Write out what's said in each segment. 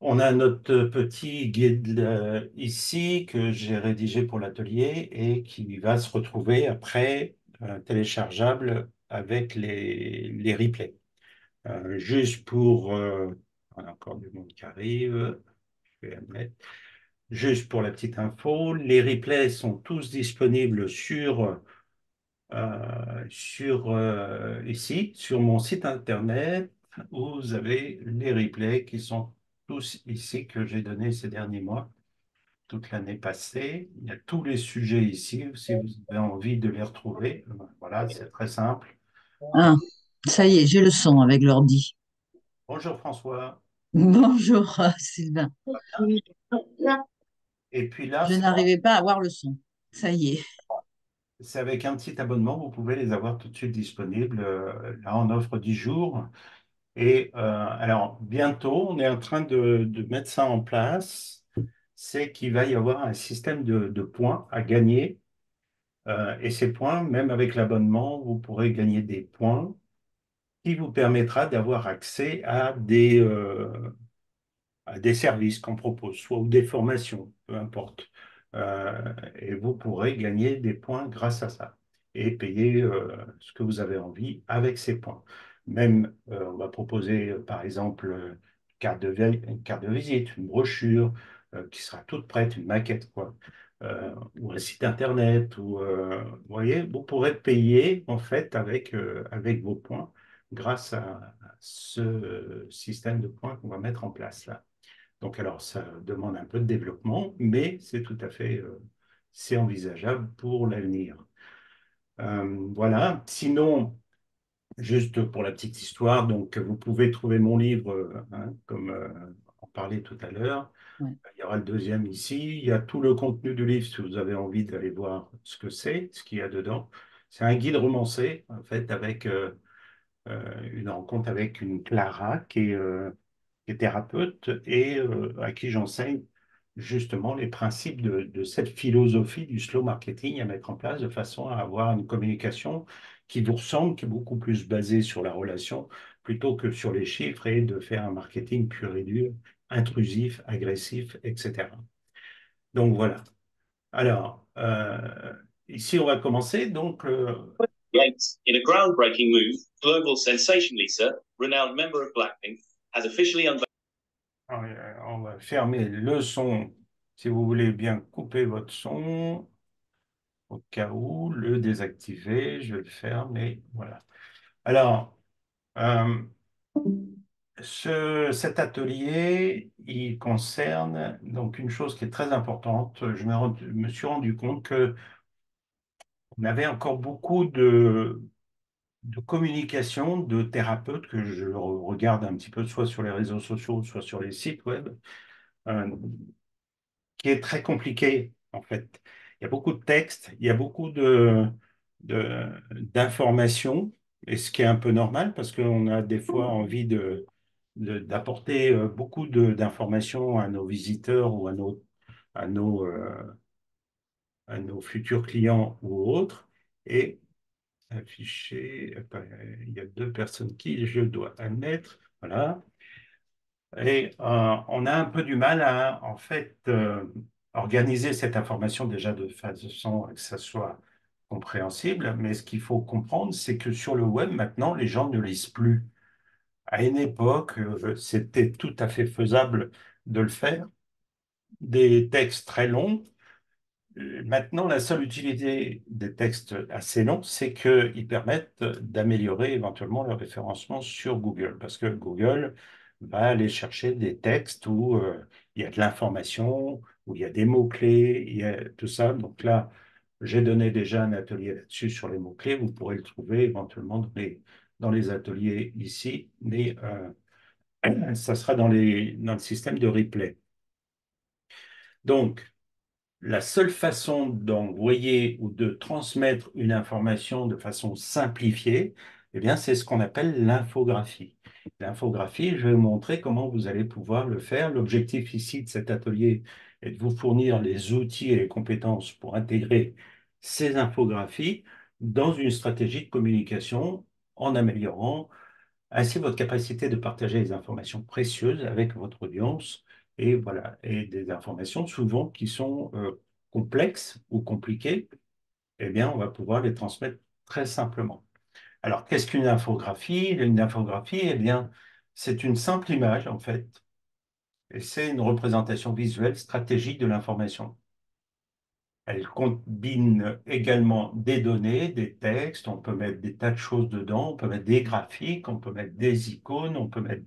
On a notre petit guide ici que j'ai rédigé pour l'atelier et qui va se retrouver après téléchargeable avec les replays. Juste pour... on a encore du monde qui arrive. Je vais la mettre. Juste pour la petite info, les replays sont tous disponibles ici, sur mon site internet, où vous avez les replays qui sont tous ici que j'ai donnés ces derniers mois, toute l'année passée. Il y a tous les sujets ici, si vous avez envie de les retrouver. Voilà, c'est très simple. Ah, ça y est, j'ai le son avec l'ordi. Bonjour François. Bonjour, Sylvain. Et puis là, Je n'arrivais pas à avoir le son. Ça y est. c'est avec un petit abonnement, vous pouvez les avoir tout de suite disponibles. Là, on offre 10 jours. Et alors, bientôt, on est en train de mettre ça en place. C'est qu'il va y avoir un système de points à gagner. Et ces points, même avec l'abonnement, vous pourrez gagner des points qui vous permettra d'avoir accès à des services qu'on propose, soit ou des formations, peu importe. Et vous pourrez gagner des points grâce à ça et payer ce que vous avez envie avec ces points. Même, on va proposer, par exemple, une carte de visite, une brochure qui sera toute prête, une maquette, quoi. Ou un site internet, vous voyez, vous pourrez payer en fait avec vos points grâce à ce système de points qu'on va mettre en place là. Donc, alors, ça demande un peu de développement, mais c'est tout à fait, c'est envisageable pour l'avenir. Voilà. Sinon, juste pour la petite histoire, donc, vous pouvez trouver mon livre, hein, comme on parlait tout à l'heure. Ouais. Il y aura le deuxième ici. Il y a tout le contenu du livre si vous avez envie d'aller voir ce que c'est, ce qu'il y a dedans. C'est un guide romancé, en fait, avec une rencontre avec une Clara qui est thérapeute et à qui j'enseigne justement les principes de cette philosophie du slow marketing à mettre en place de façon à avoir une communication qui vous ressemble, qui est beaucoup plus basée sur la relation plutôt que sur les chiffres et de faire un marketing pur et dur, intrusif, agressif, etc. Donc voilà. Alors, ici, on va commencer. Donc, Yates, in a groundbreaking move, global sensation Lisa, renowned member of Blackpink, has officially unveiled. on va fermer le son. Si vous voulez bien couper votre son, au cas où, le désactiver, je vais le faire, mais voilà. Alors, euh, cet atelier, il concerne donc une chose qui est très importante. Me suis rendu compte que on avait encore beaucoup de communication de thérapeutes que je regarde un petit peu soit sur les réseaux sociaux, soit sur les sites web, euh, qui est très compliqué, en fait. Il y a beaucoup de textes, il y a beaucoup d'informations, et ce qui est un peu normal parce qu'on a des fois envie d'apporter beaucoup d'informations à nos visiteurs ou à nos, euh, à nos futurs clients ou autres. Et afficher, attends, il y a deux personnes qui je dois admettre. Voilà. Et on a un peu du mal à, en fait, organiser cette information déjà de façon à que ça soit compréhensible. Mais ce qu'il faut comprendre, c'est que sur le web, maintenant, les gens ne lisent plus. À une époque, c'était tout à fait faisable de le faire. Des textes très longs. Maintenant, la seule utilité des textes assez longs, c'est qu'ils permettent d'améliorer éventuellement le référencement sur Google, parce que Google va aller chercher des textes où il y a de l'information, où il y a des mots-clés, il y a tout ça. Donc là, j'ai donné déjà un atelier là-dessus sur les mots-clés. Vous pourrez le trouver éventuellement dans les ateliers ici, mais ça sera dans le système de replay. Donc, la seule façon d'envoyer ou de transmettre une information de façon simplifiée, eh bien, c'est ce qu'on appelle l'infographie. L'infographie, je vais vous montrer comment vous allez pouvoir le faire. L'objectif ici de cet atelier est de vous fournir les outils et les compétences pour intégrer ces infographies dans une stratégie de communication en améliorant ainsi votre capacité de partager des informations précieuses avec votre audience, et voilà, et des informations souvent qui sont complexes ou compliquées, eh bien, on va pouvoir les transmettre très simplement. Alors, qu'est-ce qu'une infographie? Une infographie, eh bien, c'est une simple image, en fait, et c'est une représentation visuelle stratégique de l'information. Elle combine également des données, des textes, on peut mettre des tas de choses dedans, on peut mettre des graphiques, on peut mettre des icônes, on peut mettre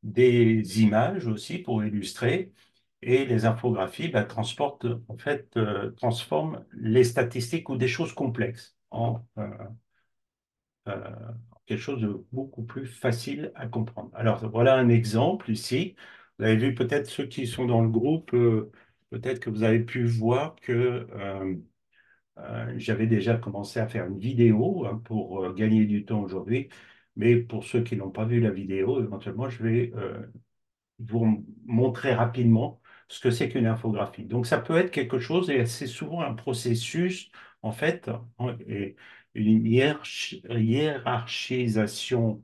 des images aussi pour illustrer. Et les infographies transportent, en fait, transforment les statistiques ou des choses complexes en quelque chose de beaucoup plus facile à comprendre. Alors, voilà un exemple ici. Vous avez vu peut-être ceux qui sont dans le groupe, peut-être que vous avez pu voir que j'avais déjà commencé à faire une vidéo hein, pour gagner du temps aujourd'hui. Mais pour ceux qui n'ont pas vu la vidéo, éventuellement, je vais vous montrer rapidement ce que c'est qu'une infographie. Donc, ça peut être quelque chose, et c'est souvent un processus, en fait, et une hiérarchisation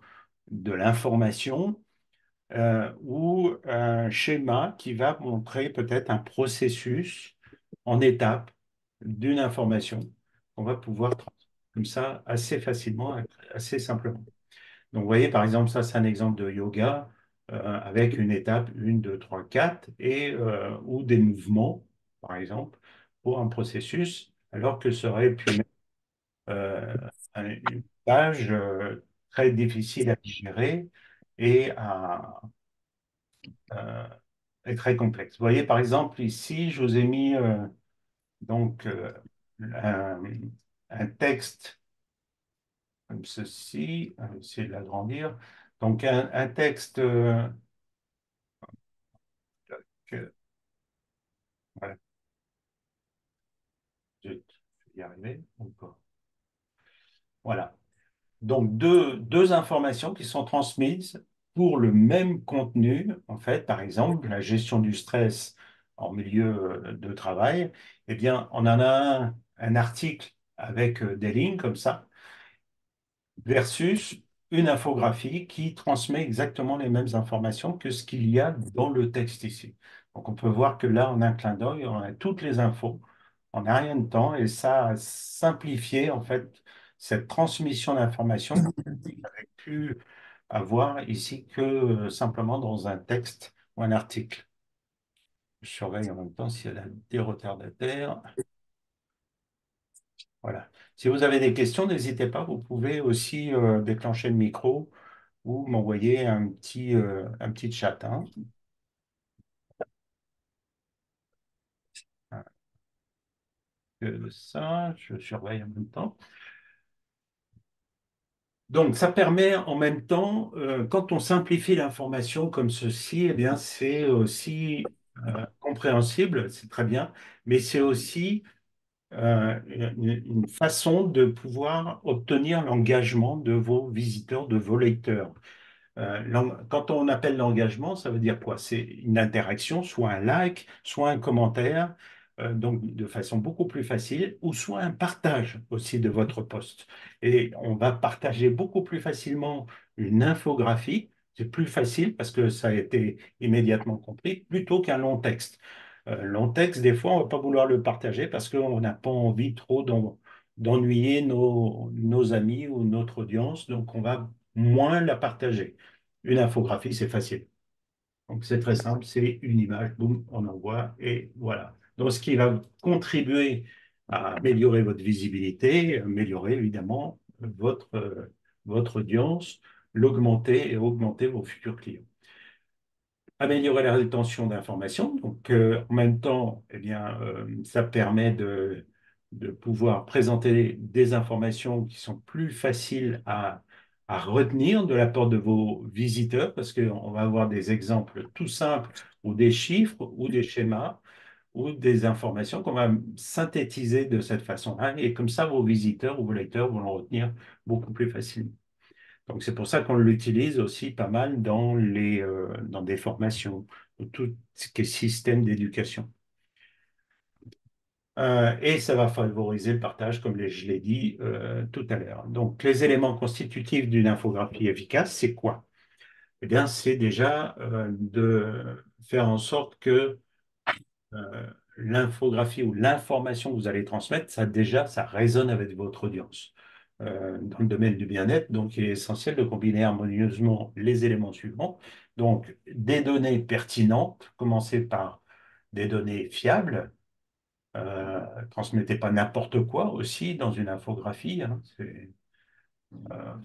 de l'information ou un schéma qui va montrer peut-être un processus en étapes d'une information qu'on va pouvoir transmettre comme ça assez facilement, assez simplement. Donc, vous voyez, par exemple, ça, c'est un exemple de yoga avec une étape 1, 2, 3, 4 et, ou des mouvements, par exemple, pour un processus, alors que ça aurait pu être euh, une page très difficile à digérer et, euh, et très complexe. Vous voyez, par exemple, ici, je vous ai mis donc un, un texte comme ceci, on va essayer de l'agrandir. Donc, un texte que, voilà, zut, je vais y arriver ou pas. Voilà. Donc, deux informations qui sont transmises pour le même contenu. En fait, par exemple, la gestion du stress en milieu de travail. Eh bien, on en a un article avec des lignes comme ça, versus une infographie qui transmet exactement les mêmes informations que ce qu'il y a dans le texte ici. Donc on peut voir que là, en un clin d'œil, on a toutes les infos en un rien de temps et ça a simplifié en fait cette transmission d'informations qu'on aurait pu avoir ici que simplement dans un texte ou un article. Je surveille en même temps s'il y a des retardataires. Voilà. Si vous avez des questions, n'hésitez pas, vous pouvez aussi déclencher le micro ou m'envoyer un petit chat. Hein. Ça, je surveille en même temps. Donc, ça permet en même temps, quand on simplifie l'information comme ceci, eh bien, c'est aussi compréhensible, c'est très bien, mais c'est aussi une façon de pouvoir obtenir l'engagement de vos visiteurs, de vos lecteurs. Quand on appelle l'engagement, ça veut dire quoi? C'est une interaction, soit un like, soit un commentaire, donc de façon beaucoup plus facile, ou soit un partage aussi de votre post. Et on va partager beaucoup plus facilement une infographie. C'est plus facile parce que ça a été immédiatement compris, plutôt qu'un long texte. Long texte, des fois, on ne va pas vouloir le partager parce qu'on n'a pas envie trop d'ennuyer nos amis ou notre audience, donc on va moins la partager. Une infographie, c'est facile. Donc, c'est très simple, c'est une image, boum, on envoie et voilà. Donc, ce qui va contribuer à améliorer votre visibilité, améliorer évidemment votre audience, l'augmenter et augmenter vos futurs clients. Améliorer la rétention d'informations. Donc, en même temps, eh bien, ça permet de pouvoir présenter des informations qui sont plus faciles à retenir de la part de vos visiteurs, parce qu'on va avoir des exemples tout simples ou des chiffres ou des schémas ou des informations qu'on va synthétiser de cette façon-là. Et comme ça, vos visiteurs ou vos lecteurs vont le retenir beaucoup plus facilement. Donc, c'est pour ça qu'on l'utilise aussi pas mal dans des formations, ou tout ce qui est système d'éducation. Et ça va favoriser le partage, comme je l'ai dit tout à l'heure. Donc, les éléments constitutifs d'une infographie efficace, c'est quoi? Eh bien, c'est déjà de faire en sorte que l'infographie ou l'information que vous allez transmettre, ça déjà, ça résonne avec votre audience. Dans le domaine du bien-être, donc il est essentiel de combiner harmonieusement les éléments suivants. Donc, des données pertinentes, commencez par des données fiables. Transmettez pas n'importe quoi aussi dans une infographie. Hein.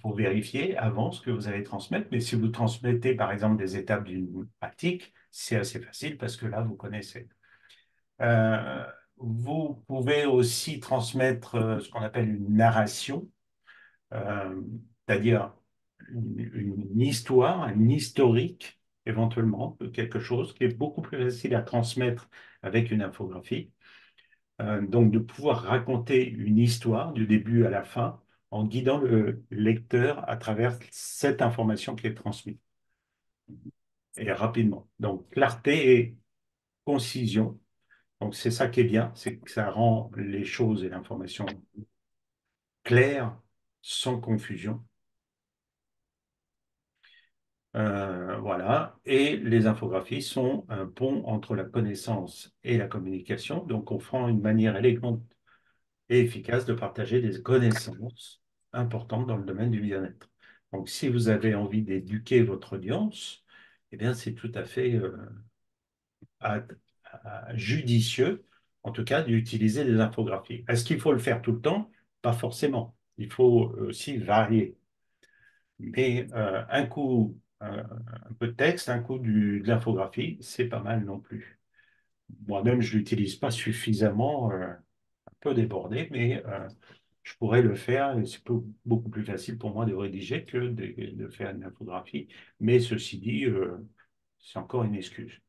Faut vérifier avant ce que vous allez transmettre. Mais si vous transmettez, par exemple, des étapes d'une pratique, c'est assez facile parce que là, vous connaissez. Euh, Vous pouvez aussi transmettre ce qu'on appelle une narration, euh, c'est-à-dire une histoire, un historique, éventuellement, de quelque chose qui est beaucoup plus facile à transmettre avec une infographie. Donc, de pouvoir raconter une histoire du début à la fin en guidant le lecteur à travers cette information qui est transmise et rapidement. Donc, clarté et concision. Donc, c'est ça qui est bien, c'est que ça rend les choses et l'information claires, sans confusion. Voilà. Et les infographies sont un pont entre la connaissance et la communication, donc offrant une manière élégante et efficace de partager des connaissances importantes dans le domaine du bien-être. Donc, si vous avez envie d'éduquer votre audience, eh bien, c'est tout à fait à- judicieux, en tout cas, d'utiliser des infographies. Est-ce qu'il faut le faire tout le temps? Pas forcément. Il faut aussi varier. Mais un peu de texte, un coup de l'infographie, c'est pas mal non plus. Moi-même, je l'utilise pas suffisamment, un peu débordé, mais je pourrais le faire et c'est beaucoup plus facile pour moi de rédiger que de faire une infographie. Mais ceci dit, c'est encore une excuse.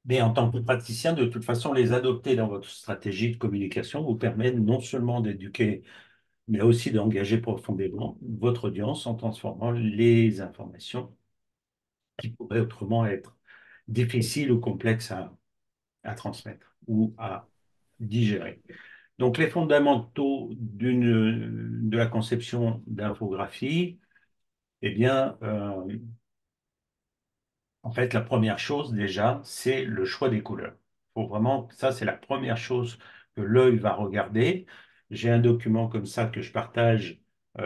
Mais en tant que praticien, de toute façon, les adopter dans votre stratégie de communication vous permet non seulement d'éduquer, mais aussi d'engager profondément votre audience en transformant les informations qui pourraient autrement être difficiles ou complexes à transmettre ou à digérer. Donc, les fondamentaux de la conception d'infographie, eh bien, en fait, la première chose déjà, c'est le choix des couleurs. Faut vraiment, ça, c'est la première chose que l'œil va regarder. J'ai un document comme ça que je partage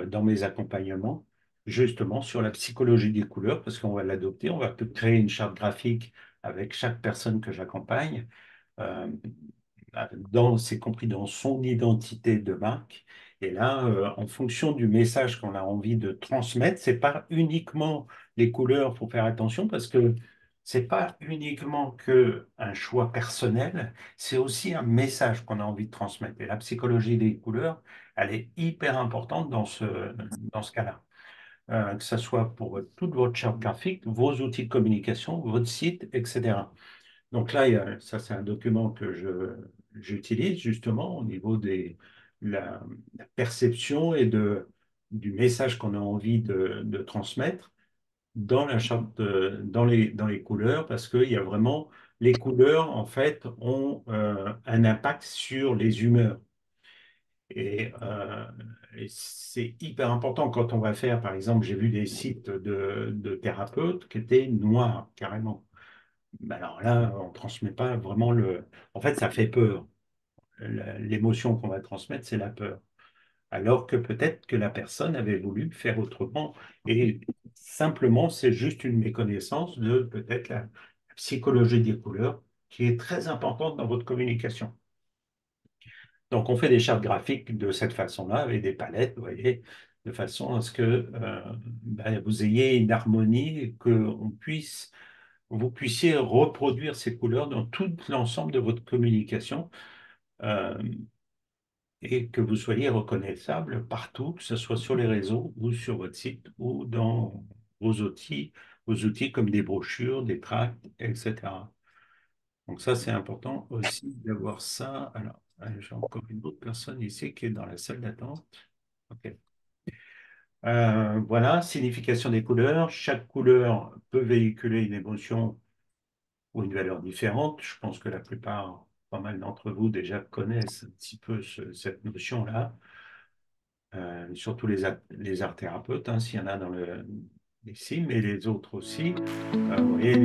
dans mes accompagnements, justement sur la psychologie des couleurs, parce qu'on va l'adopter. On va peut créer une charte graphique avec chaque personne que j'accompagne. Euh, c'est compris dans son identité de marque. Et là, en fonction du message qu'on a envie de transmettre, c'est pas uniquement les couleurs, faut faire attention parce que c'est pas uniquement que un choix personnel, c'est aussi un message qu'on a envie de transmettre. Et la psychologie des couleurs, elle est hyper importante dans ce cas-là. Que ce soit pour toute votre charte graphique, vos outils de communication, votre site, etc. Donc là, ça, c'est un document que j'utilise justement au niveau la perception et du message qu'on a envie de transmettre dans la charte, dans les couleurs, parce qu'il y a vraiment, les couleurs, en fait, ont un impact sur les humeurs. Et, euh, et c'est hyper important quand on va faire, par exemple, j'ai vu des sites de thérapeutes qui étaient noirs, carrément. Ben alors là, on ne transmet pas vraiment le. En fait, ça fait peur. L'émotion qu'on va transmettre, c'est la peur. Alors que peut-être que la personne avait voulu faire autrement. Et simplement, c'est juste une méconnaissance de peut-être la psychologie des couleurs qui est très importante dans votre communication. Donc, on fait des chartes graphiques de cette façon-là, avec des palettes, vous voyez, de façon à ce que ben, vous ayez une harmonie et que vous puissiez reproduire ces couleurs dans tout l'ensemble de votre communication euh, et que vous soyez reconnaissable partout, que ce soit sur les réseaux ou sur votre site ou dans vos outils comme des brochures, des tracts, etc. Donc ça, c'est important aussi d'avoir ça. Alors, j'ai encore une autre personne ici qui est dans la salle d'attente. OK. Voilà, signification des couleurs. Chaque couleur peut véhiculer une émotion ou une valeur différente. Je pense que la plupart, pas mal d'entre vous déjà connaissent un petit peu cette notion-là, surtout les arts thérapeutes, hein, s'il y en a dans ici, mais les autres aussi. Vous voyez,